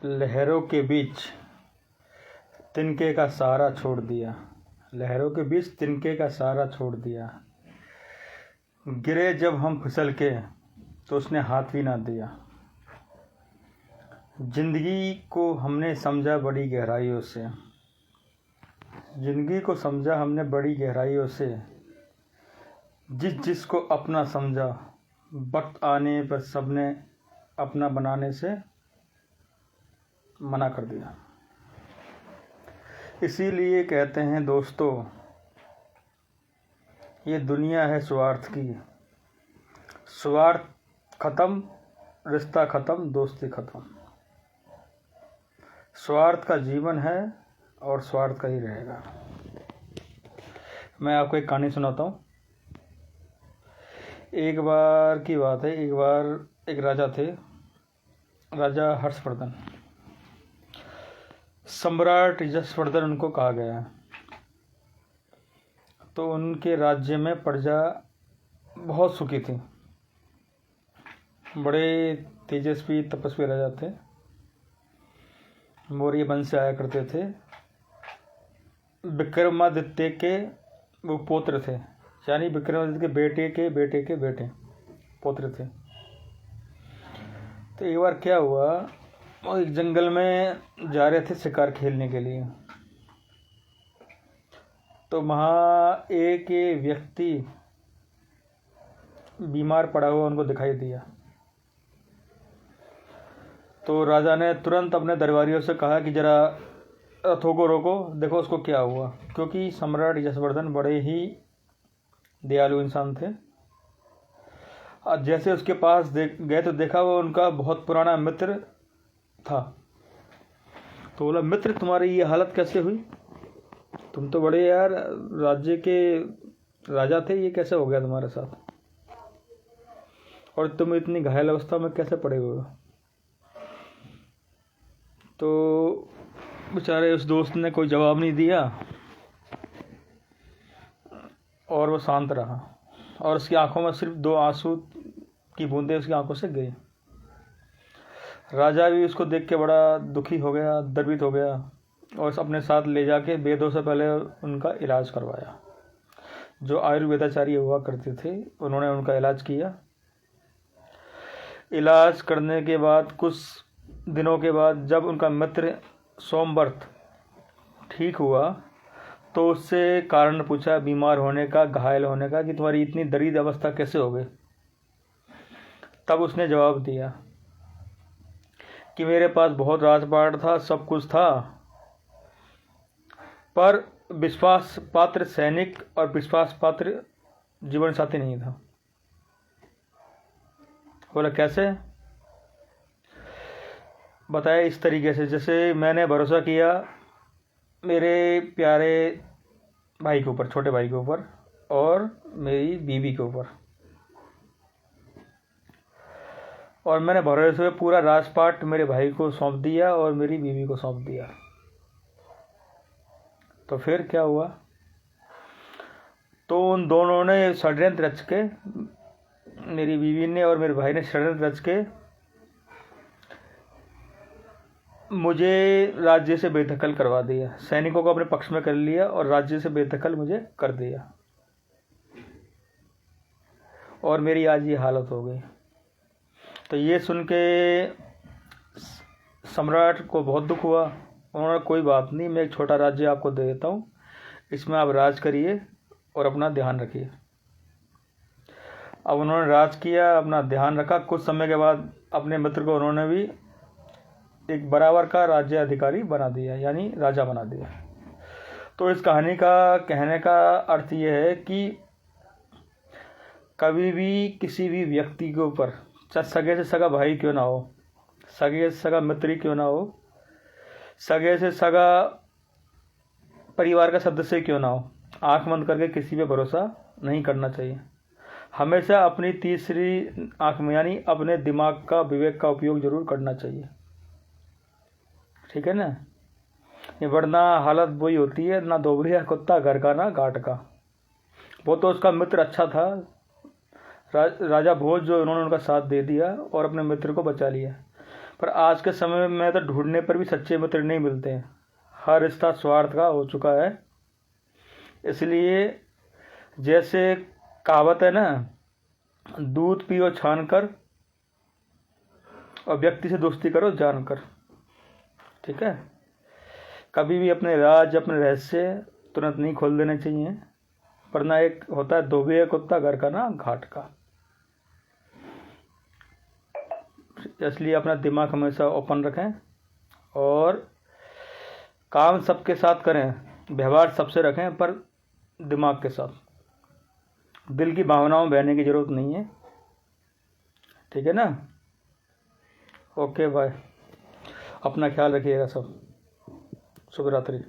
लहरों के बीच तिनके का सहारा छोड़ दिया। लहरों के बीच तिनके का सहारा छोड़ दिया। गिरे जब हम फिसल के तो उसने हाथ भी ना दिया। जिंदगी को हमने समझा बड़ी गहराइयों से। जिंदगी को समझा हमने बड़ी गहराइयों से। जिसको अपना समझा, वक्त आने पर सबने अपना बनाने से मना कर दिया। इसीलिए कहते हैं दोस्तों, ये दुनिया है स्वार्थ की। स्वार्थ खत्म, रिश्ता खत्म, दोस्ती खत्म। स्वार्थ का जीवन है और स्वार्थ का ही रहेगा। मैं आपको एक कहानी सुनाता हूँ। एक बार की बात है, एक बार एक राजा थे, राजा हर्षवर्धन। सम्राट यशवर्धन उनको कहा गया है। तो उनके राज्य में प्रजा बहुत सुखी थी। बड़े तेजस्वी तपस्वी राजा थे। मौर्य वंश से आया करते थे। विक्रमादित्य के वो पुत्र थे, यानी विक्रमादित्य के बेटे के बेटे के बेटे पुत्र थे। तो एक बार क्या हुआ, वो एक जंगल में जा रहे थे शिकार खेलने के लिए। तो वहाँ एक व्यक्ति बीमार पड़ा हुआ उनको दिखाई दिया। तो राजा ने तुरंत अपने दरबारियों से कहा कि जरा रथों को रोको, देखो उसको क्या हुआ। क्योंकि सम्राट यशवर्धन बड़े ही दयालु इंसान थे। और जैसे उसके पास गए तो देखा वो उनका बहुत पुराना मित्र था। तो बोला, मित्र तुम्हारी ये हालत कैसे हुई? तुम तो बड़े यार राज्य के राजा थे, ये कैसे हो गया तुम्हारे साथ? और तुम इतनी घायल अवस्था में कैसे पड़े हुए हो? तो बेचारे उस दोस्त ने कोई जवाब नहीं दिया और वो शांत रहा। और उसकी आंखों में सिर्फ 2 आंसू की बूंदें उसकी आंखों से गई। राजा भी उसको देख के बड़ा दुखी हो गया, द्रवित हो गया और अपने साथ ले जाके वेदों से पहले उनका इलाज करवाया। जो आयुर्वेदाचार्य हुआ करते थे, उन्होंने उनका इलाज किया। इलाज करने के बाद कुछ दिनों के बाद जब उनका मित्र सोमव्रत ठीक हुआ तो उससे कारण पूछा बीमार होने का, घायल होने का, कि तुम्हारी इतनी दरिद्र अवस्था कैसे हो गई? तब उसने जवाब दिया कि मेरे पास बहुत राजपाट था, सब कुछ था, पर विश्वास पात्र सैनिक और विश्वास पात्र जीवन साथी नहीं था। बोला, कैसे? बताया इस तरीके से, जैसे मैंने भरोसा किया मेरे प्यारे भाई के ऊपर, छोटे भाई के ऊपर और मेरी बीवी के ऊपर, और मैंने भरोसे से पूरा राजपाट मेरे भाई को सौंप दिया और मेरी बीवी को सौंप दिया। तो फिर क्या हुआ? तो उन दोनों ने षड्यंत्र रच के, मेरी बीवी ने और मेरे भाई ने षड्यंत्र रच के मुझे राज्य से बेदखल करवा दिया। सैनिकों को अपने पक्ष में कर लिया और राज्य से बेदखल मुझे कर दिया। और मेरी आज ये हालत हो गई। तो ये सुन के सम्राट को बहुत दुख हुआ। उन्होंने, कोई बात नहीं, मैं एक छोटा राज्य आपको दे देता हूँ, इसमें आप राज करिए और अपना ध्यान रखिए। अब उन्होंने राज किया, अपना ध्यान रखा। कुछ समय के बाद अपने मित्र को उन्होंने भी एक बराबर का राज्य अधिकारी बना दिया, यानी राजा बना दिया। तो इस कहानी का कहने का अर्थ यह है कि कभी भी किसी भी व्यक्ति के ऊपर, चाहे सगे से सगा भाई क्यों ना हो, सगे से सगा मित्र क्यों ना हो, सगे से सगा परिवार का सदस्य क्यों ना हो, आंख बंद करके किसी पे भरोसा नहीं करना चाहिए। हमेशा अपनी तीसरी आंख में, यानी अपने दिमाग का, विवेक का उपयोग जरूर करना चाहिए। ठीक है ना? ये वरना हालत वही होती है, ना दोबड़िया कुत्ता घर का ना घाट का। वो तो उसका मित्र अच्छा था, राजा भोज, जो उन्होंने उनका साथ दे दिया और अपने मित्र को बचा लिया। पर आज के समय में तो ढूंढने पर भी सच्चे मित्र नहीं मिलते हैं। हर रिश्ता स्वार्थ का हो चुका है। इसलिए जैसे कहावत है ना, दूध पियो छान कर और व्यक्ति से दोस्ती करो जानकर। ठीक है, कभी भी अपने राज, अपने रहस्य तुरंत नहीं खोल देने चाहिए, वरना एक होता है धोबी कुत्ता घर का ना घाट का। इसलिए अपना दिमाग हमेशा ओपन रखें और काम सबके साथ करें, व्यवहार सबसे रखें, पर दिमाग के साथ। दिल की भावनाओं में बहने की ज़रूरत नहीं है। ठीक है ना। ओके बाय, अपना ख्याल रखिएगा सब। शुभ रात्रि।